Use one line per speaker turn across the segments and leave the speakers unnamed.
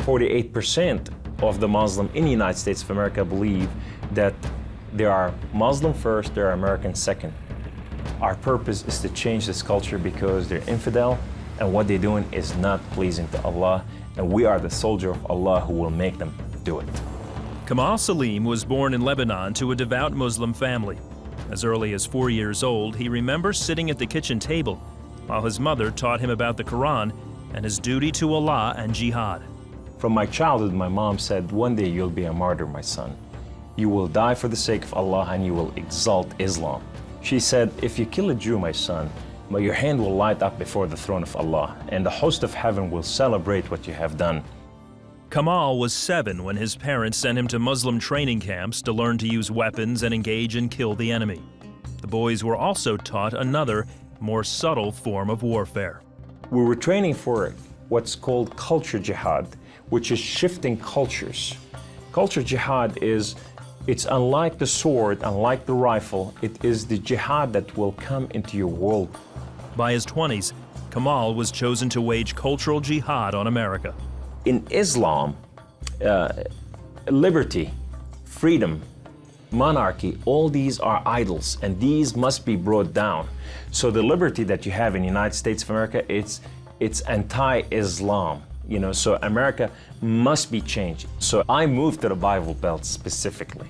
48% of the Muslim in the United States of America believe that there are Muslim first, there are American second. Our purpose is to change this culture because they're infidel, and what they're doing is not pleasing to Allah, and we are the soldier of Allah who will make them do it.
Kamal Saleem was born in Lebanon to a devout Muslim family. As early as 4 years old, he remembers sitting at the kitchen table while his mother taught him about the Quran and his duty to Allah and jihad.
From my childhood, my mom said, one day you'll be a martyr, my son. You will die for the sake of Allah and you will exalt Islam. She said, if you kill a Jew, my son, your hand will light up before the throne of Allah, and the host of heaven will celebrate what you have done.
Kamal was 7 when his parents sent him to Muslim training camps to learn to use weapons and engage and kill the enemy. The boys were also taught another, more subtle form of warfare.
We were training for what's called culture jihad, which is shifting cultures. Culture jihad it's unlike the sword, unlike the rifle, it is the jihad that will come into your world.
By his 20s, Kamal was chosen to wage cultural jihad on America.
In Islam, liberty, freedom, monarchy, all these are idols, and these must be brought down. So the liberty that you have in the United States of America, it's anti-Islam. So America must be changed. So I moved to the Bible Belt specifically.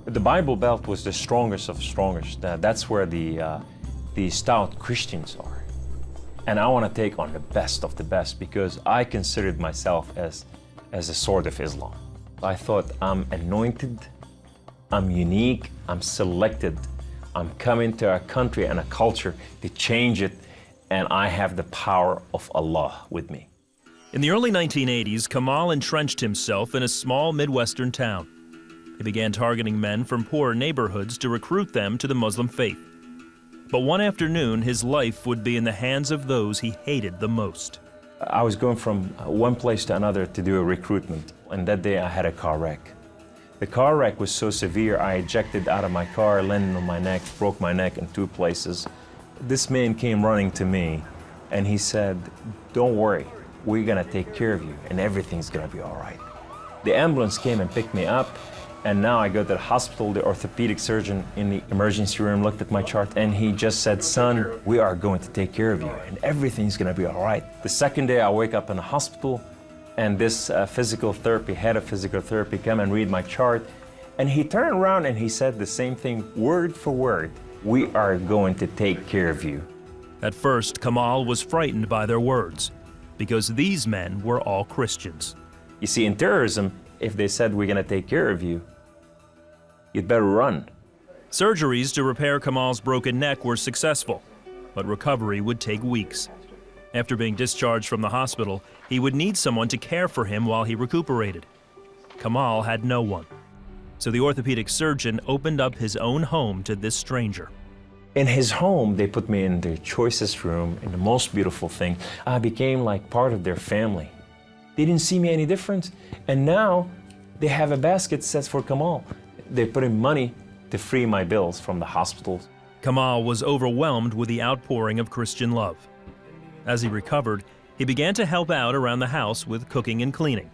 The Bible Belt was the strongest of strongest. That's where the stout Christians are. And I want to take on the best of the best because I considered myself as a sword of Islam. I thought I'm anointed, I'm unique, I'm selected. I'm coming to a country and a culture to change it, and I have the power of Allah with me.
In the early 1980s, Kamal entrenched himself in a small Midwestern town. He began targeting men from poor neighborhoods to recruit them to the Muslim faith. But one afternoon, his life would be in the hands of those he hated the most.
I was going from one place to another to do a recruitment, and that day I had a car wreck. The car wreck was so severe, I ejected out of my car, landed on my neck, broke my neck in 2 places. This man came running to me, and he said, don't worry, we're gonna take care of you, and everything's gonna be all right. The ambulance came and picked me up, and now I go to the hospital. The orthopedic surgeon in the emergency room looked at my chart, and he just said, son, we are going to take care of you, and everything's gonna be all right. The second day, I wake up in the hospital, and this head of physical therapy come and read my chart, and he turned around and he said the same thing, word for word, we are going to take care of you.
At first, Kamal was frightened by their words, because these men were all Christians.
You see, in terrorism, if they said we're gonna take care of you, you'd better run.
Surgeries to repair Kamal's broken neck were successful, but recovery would take weeks. After being discharged from the hospital, he would need someone to care for him while he recuperated. Kamal had no one, so the orthopedic surgeon opened up his own home to this stranger.
In his home, they put me in their choicest room, in the most beautiful thing. I became like part of their family. They didn't see me any different, and now they have a basket set for Kamal. They put in money to free my bills from the hospitals.
Kamal was overwhelmed with the outpouring of Christian love. As he recovered, he began to help out around the house with cooking and cleaning.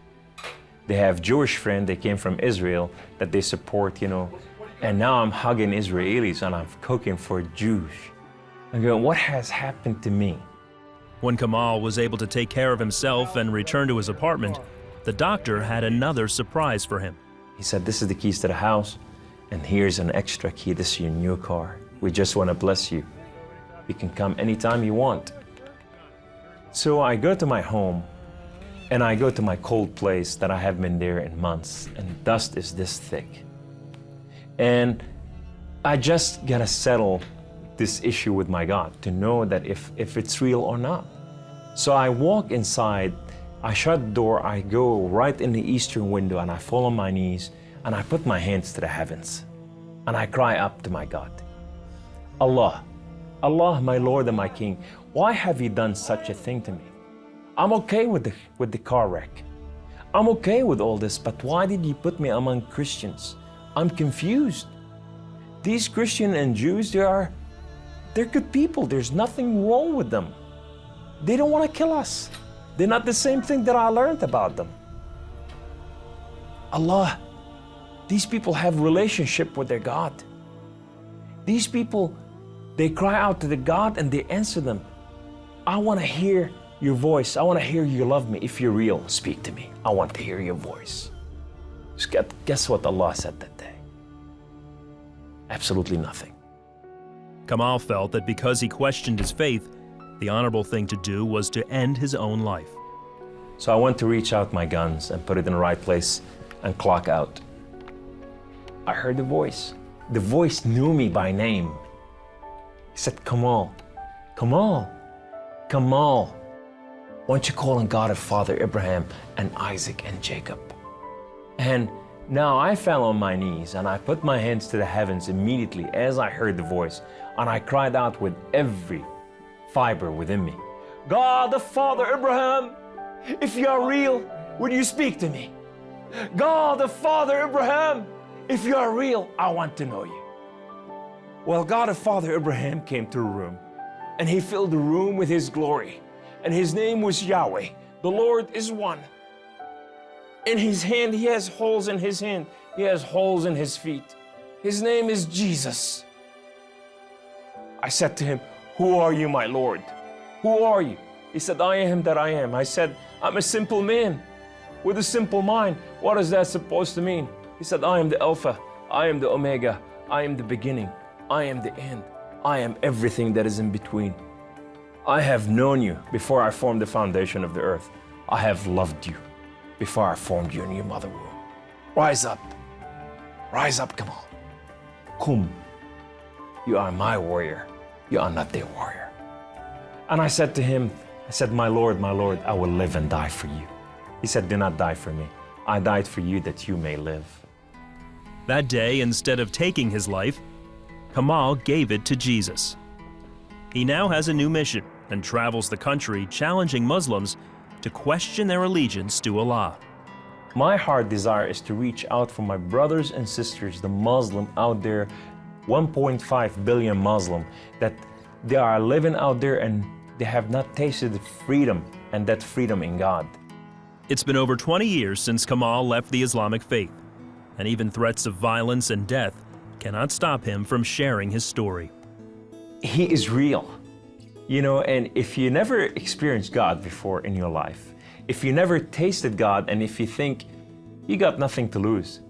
They have Jewish friends, they came from Israel, that they support, and now I'm hugging Israelis and I'm cooking for Jews. I'm going, what has happened to me?
When Kamal was able to take care of himself and return to his apartment, the doctor had another surprise for him.
He said, this is the keys to the house, and here's an extra key, this is your new car. We just want to bless you. You can come anytime you want. So I go to my home, and I go to my cold place that I haven't been there in months, and dust is this thick. And I just gotta settle this issue with my God to know that if it's real or not. So I walk inside, I shut the door, I go right in the eastern window, and I fall on my knees, and I put my hands to the heavens, and I cry up to my God. Allah, Allah, my Lord and my King, why have you done such a thing to me? I'm okay with the car wreck. I'm okay with all this, but why did you put me among Christians? I'm confused. These Christians and Jews, they're good people. There's nothing wrong with them. They don't want to kill us. They're not the same thing that I learned about them. Allah, these people have relationship with their God. These people, they cry out to the God and they answer them. I want to hear your voice. I want to hear you love me. If you're real, speak to me. I want to hear your voice. Guess what Allah said that day? Absolutely nothing.
Kamal felt that because he questioned his faith, the honorable thing to do was to end his own life.
So I went to reach out my guns and put it in the right place and clock out. I heard the voice. The voice knew me by name. He said, Kamal, Kamal, Kamal, why don't you call on God of Father Abraham and Isaac and Jacob? And now I fell on my knees and I put my hands to the heavens immediately as I heard the voice, and I cried out with every fiber within me, God of Father Abraham, if you are real, would you speak to me? God of Father Abraham, if you are real, I want to know you. Well, God of Father Abraham came to the room, and he filled the room with his glory, and his name was Yahweh. The Lord is one. In his hand, he has holes in his hand. He has holes in his feet. His name is Jesus. I said to him, who are you, my Lord? Who are you? He said, I am that I am. I said, I'm a simple man with a simple mind. What is that supposed to mean? He said, I am the Alpha, I am the Omega, I am the beginning, I am the end, I am everything that is in between. I have known you before I formed the foundation of the earth. I have loved you before I formed you in your mother womb. Rise up, Kamal. Kum, you are my warrior, you are not their warrior. And I said to him, I said, my Lord, I will live and die for you. He said, do not die for me. I died for you that you may live.
That day, instead of taking his life, Kamal gave it to Jesus. He now has a new mission and travels the country challenging Muslims to question their allegiance to Allah.
My heart desire is to reach out for my brothers and sisters, the Muslim out there, 1.5 billion Muslim, that they are living out there and they have not tasted the freedom, and that freedom in God.
It's been over 20 years since Kamal left the Islamic faith, and even threats of violence and death cannot stop him from sharing his story.
He is real, you know, and if you never experienced God before in your life, if you never tasted God, and if you think you got nothing to lose,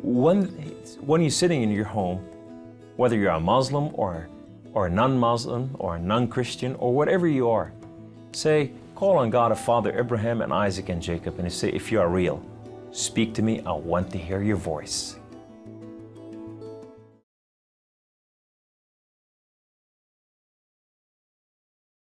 when you're sitting in your home, whether you're a Muslim or a non-Muslim or a non-Christian or whatever you are, say, call on God of Father Abraham and Isaac and Jacob, and say, if you are real, speak to me, I want to hear your voice.